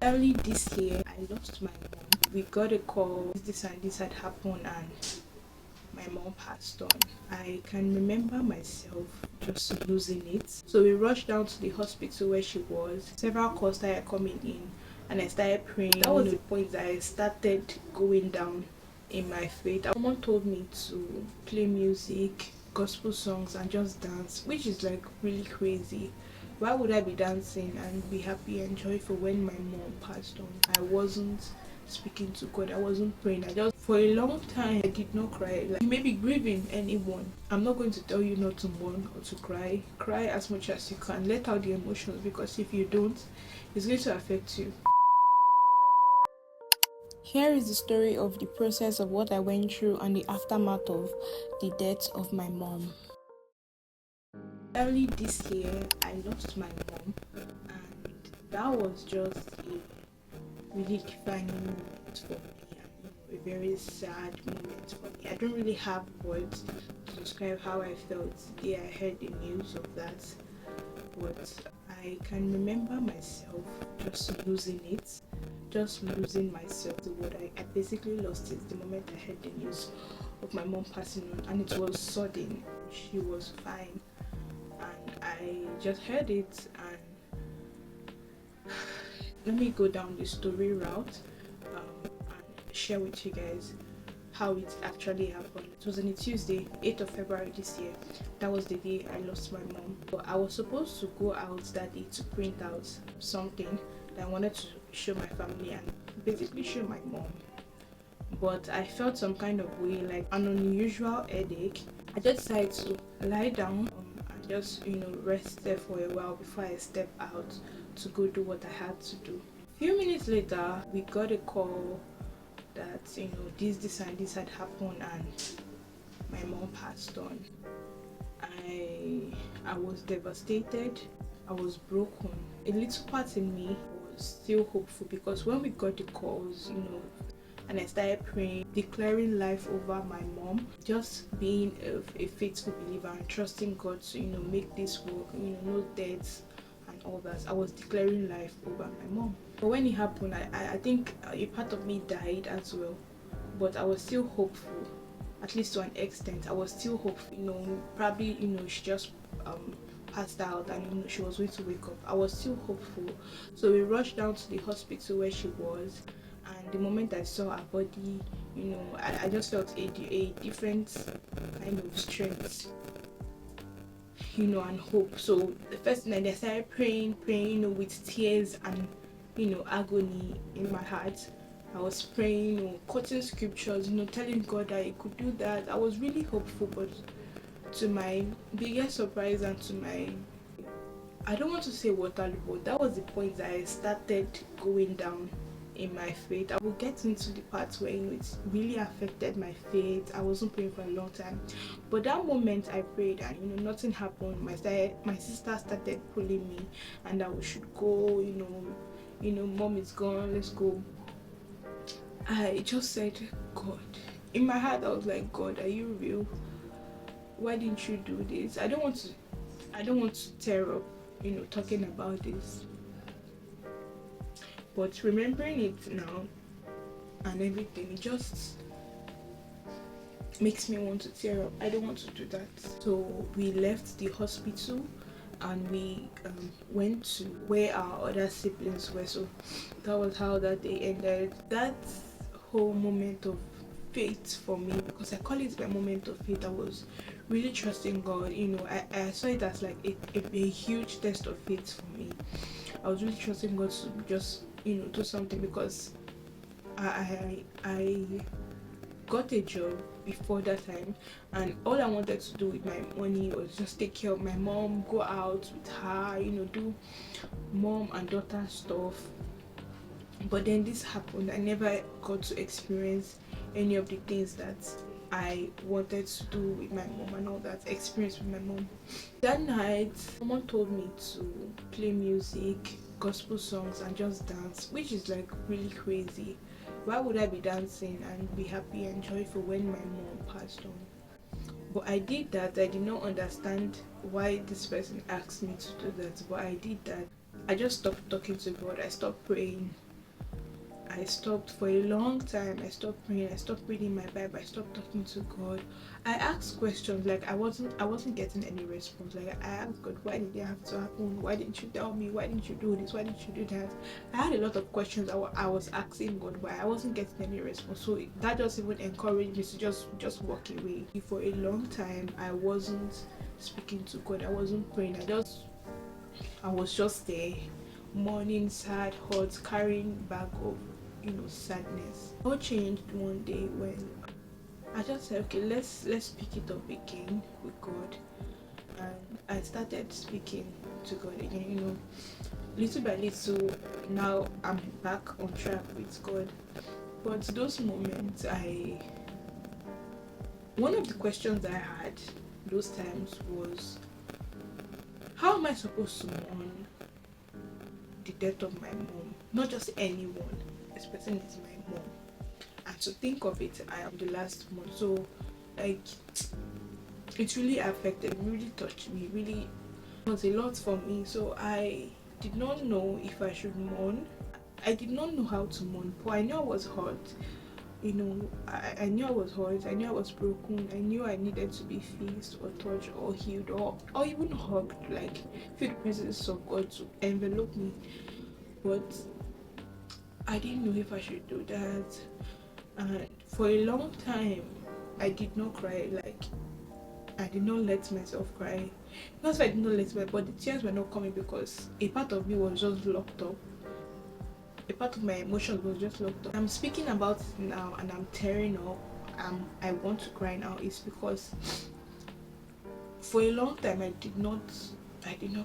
Early this year, I lost my mom. We got a call, this and this had happened, and my mom passed on. I can remember myself just losing it. So we rushed down to the hospital where she was. Several calls started coming in, and I started praying. That was the point that I started going down in my faith. Someone told me to play music, gospel songs, and just dance, which is like really crazy. Why would I be dancing and be happy and joyful when my mom passed on? I wasn't speaking to God. I wasn't praying. I just, for a long time, I did not cry. Like, you may be grieving anyone. I'm not going to tell you not to mourn or to cry. Cry as much as you can. Let out the emotions, because if you don't, it's going to affect you. Here is the story of the process of what I went through and the aftermath of the death of my mom. Early this year, I lost my mom, and that was just a really defining moment for me, and a very sad moment for me. I don't really have words to describe how I felt the day I heard the news of that, but I can remember myself just losing it, just losing myself. The word I basically lost it the moment I heard the news of my mom passing on, and it was sudden. She was fine, and I just heard it, and let me go down the story route and share with you guys how it actually happened. It was on a Tuesday, 8th of February this year. That was the day I lost my mom. But I was supposed to go out that day to print out something that I wanted to show my family and basically show my mom. But I felt some kind of way, like an unusual headache. I just decided to lie down and just rest there for a while before I step out to go do what I had to do. A few minutes later, we got a call that this and this had happened, and my mom passed on. I was devastated. I was broken. A little part in me was still hopeful, because when we got the calls, and I started praying, declaring life over my mom, just being a faithful believer and trusting God to make this work, no deaths and all that. I was declaring life over my mom. But when it happened, I think a part of me died as well, but I was still hopeful, at least to an extent. I was still hopeful. Probably she just passed out, and she was going to wake up. I was still hopeful. So we rushed down to the hospital where she was, and the moment I saw her body, I just felt a different kind of strength, and hope. So the first night I started praying, with tears and agony in my heart. I was praying, quoting scriptures, telling God that He could do that. I was really hopeful, but to my biggest surprise and to my, I don't want to say Waterloo, but that was the point that I started going down in my faith. I will get into the parts where it really affected my faith. I wasn't praying for a long time, but that moment I prayed and nothing happened. My sister started pulling me, and that we should go. Mom is gone, let's go. I just said, God. In my heart I was like, God, are you real? Why didn't you do this? I don't want to tear up talking about this, but remembering it now and everything, it just makes me want to tear up. I don't want to do that. So we left the hospital and we went to where our other siblings were. So that was how that day ended. That whole moment of faith for me, because I call it my moment of faith, I was really trusting God. I saw it as like a huge test of faith for me. I was really trusting God to just do something, because I got a job before that time, and all I wanted to do with my money was just take care of my mom, go out with her, do mom and daughter stuff. But then this happened. I never got to experience any of the things that I wanted to do with my mom and all that experience with my mom. That night, someone told me to play music, gospel songs, and just dance, which is like really crazy. Why would I be dancing and be happy and joyful when my mom passed on? But I did that. I did not understand why this person asked me to do that, but I did that. I just stopped talking to God. I stopped praying. I stopped for a long time. I stopped praying, I stopped reading my Bible, I stopped talking to God. I asked questions, like I wasn't getting any response. Like I asked God, why did it have to happen? Why didn't you tell me? Why didn't you do this? Why didn't you do that? I had a lot of questions. I was asking God why. I wasn't getting any response. So that just even encouraged me to just walk away. For a long time I wasn't speaking to God. I wasn't praying. I was just there, mourning, sad, hurt, carrying bag of sadness. All changed one day when I just said, okay, let's pick it up again with God. And I started speaking to God again, little by little. Now I'm back on track with God. But those moments, one of the questions I had those times was, how am I supposed to mourn the death of my mom? Not just anyone, especially it's my mom. And to think of it, I am the last one. So like it really affected me, really touched me, really was a lot for me. So I did not know if I should mourn. I did not know how to mourn, but I knew I was hurt. I knew I was hurt, I knew I was broken, I knew I needed to be fixed or touched or healed or even hugged, like feel the presence of God to envelop me. But I didn't know if I should do that. And for a long time I did not cry. Like I did not let myself cry. Not that I did not let myself, but the tears were not coming because a part of me was just locked up. A part of my emotions was just locked up. I'm speaking about it now and I'm tearing up. I want to cry now. It's because for a long time I did not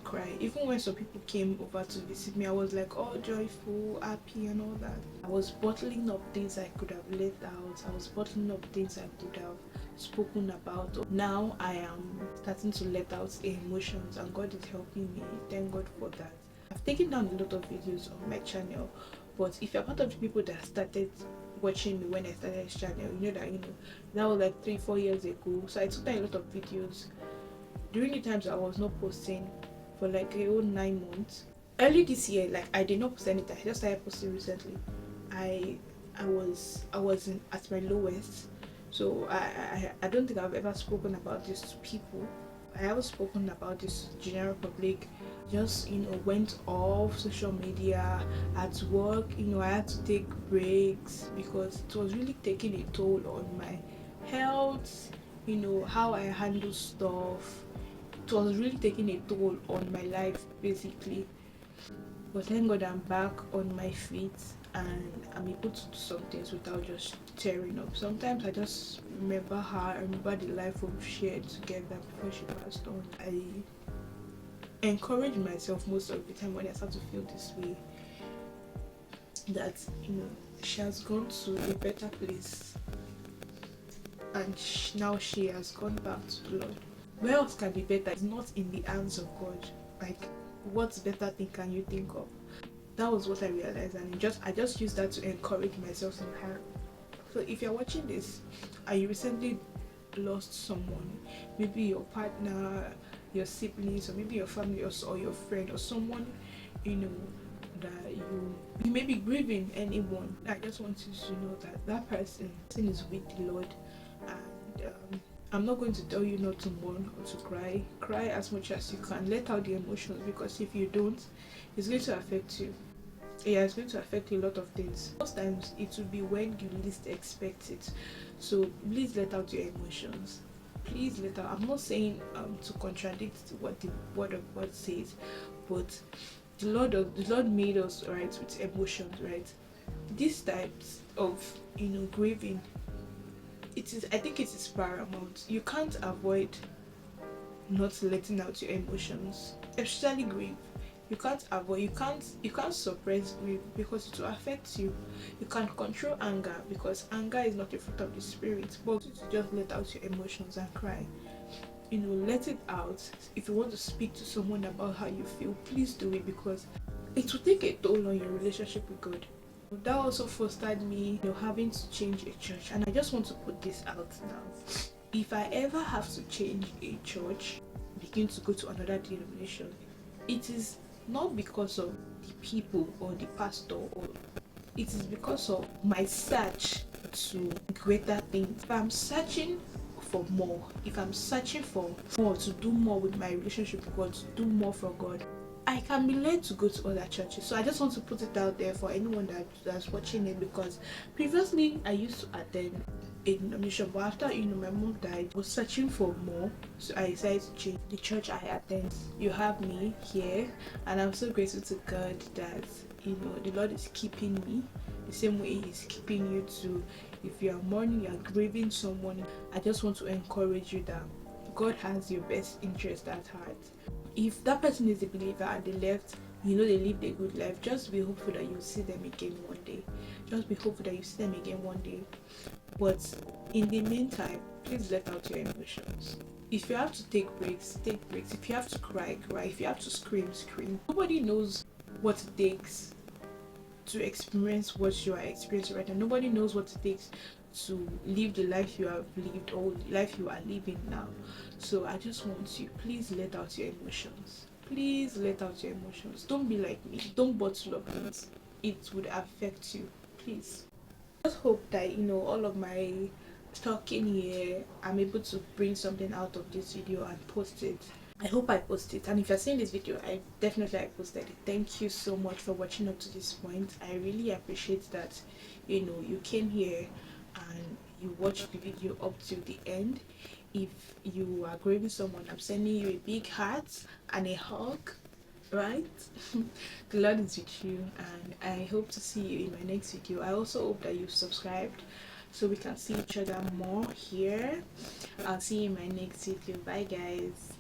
cry. Even when some people came over to visit me, I was like all joyful, happy and all that. I was bottling up things I could have let out. I was bottling up things I could have spoken about. Now I am starting to let out emotions and God is helping me. Thank God for that. I've taken down a lot of videos on my channel, but if you're part of the people that started watching me when I started this channel, that was like 3-4 years ago. So I took down a lot of videos during the times I was not posting for like a whole 9 months. Early this year, like I did not post anything. I just started posting recently. I was at my lowest. So I don't think I've ever spoken about this to people. I haven't spoken about this to general public. Just went off social media. At work, I had to take breaks because it was really taking a toll on my health, how I handle stuff. It was really taking a toll on my life basically. But thank God I'm back on my feet and I'm able to do some things without just tearing up. Sometimes I just remember her, I remember the life we've shared together before she passed on. I encourage myself most of the time when I start to feel this way, that she has gone to a better place and now she has gone back to the Lord. Where else can be better? It's not in the hands of God. Like, what better thing can you think of? That was what I realized, and I just used that to encourage myself in her. So if you're watching this and you recently lost someone, maybe your partner, your siblings, or maybe your family or your friend or someone that you may be grieving anyone, I just want you to know that that person is with the Lord. And I'm not going to tell you not to mourn or to cry as much as you can. Let out the emotions, because if you don't, it's going to affect you. Yeah, it's going to affect a lot of things. Most times it will be when you least expect it. So please let out your emotions. Please let out. I'm not saying to contradict what the word of God says, but the Lord made us right with emotions, right? These types of grieving, I think it is paramount. You can't avoid not letting out your emotions, especially grief. You can't suppress grief because it will affect you. You can't control anger because anger is not a fruit of the spirit. But you just let out your emotions and cry. Let it out. If you want to speak to someone about how you feel, please do it, because it will take a toll on your relationship with God. That also fostered me having to change a church, and I just want to put this out now. If I ever have to change a church, begin to go to another denomination, it is not because of the people or the pastor or it is because of my search to greater things. If I'm searching for more, if I'm searching for more, to do more with my relationship with God, to do more for God, I can be led to go to other churches. So I just want to put it out there for anyone that's watching it, because previously I used to attend a denomination, but after my mom died, I was searching for more, so I decided to change the church I attend. You have me here, and I'm so grateful to God that the Lord is keeping me the same way He's keeping you too. If you are mourning, you are grieving someone, I just want to encourage you that God has your best interest at heart. If that person is a believer and they left, they lived a good life, just be hopeful that you'll see them again one day. Just be hopeful that you see them again one day. But in the meantime, please let out your emotions. If you have to take breaks, take breaks. If you have to cry, cry. If you have to scream, scream. Nobody knows what it takes to experience what you are experiencing right now. Nobody knows what it takes to live the life you have lived or the life you are living now. So I just want you, please let out your emotions. Please let out your emotions. Don't be like me. Don't bottle up things. It would affect you. Please. I just hope that all of my talking here, I'm able to bring something out of this video and post it. I hope I post it, and if you're seeing this video, I posted it. Thank you so much for watching up to this point. I really appreciate that you came here and you watched the video up to the end. If you are grieving someone, I'm sending you a big heart and a hug, right? The Lord is with you, and I hope to see you in my next video. I also hope that you've subscribed so we can see each other more here. I'll see you in my next video. Bye guys.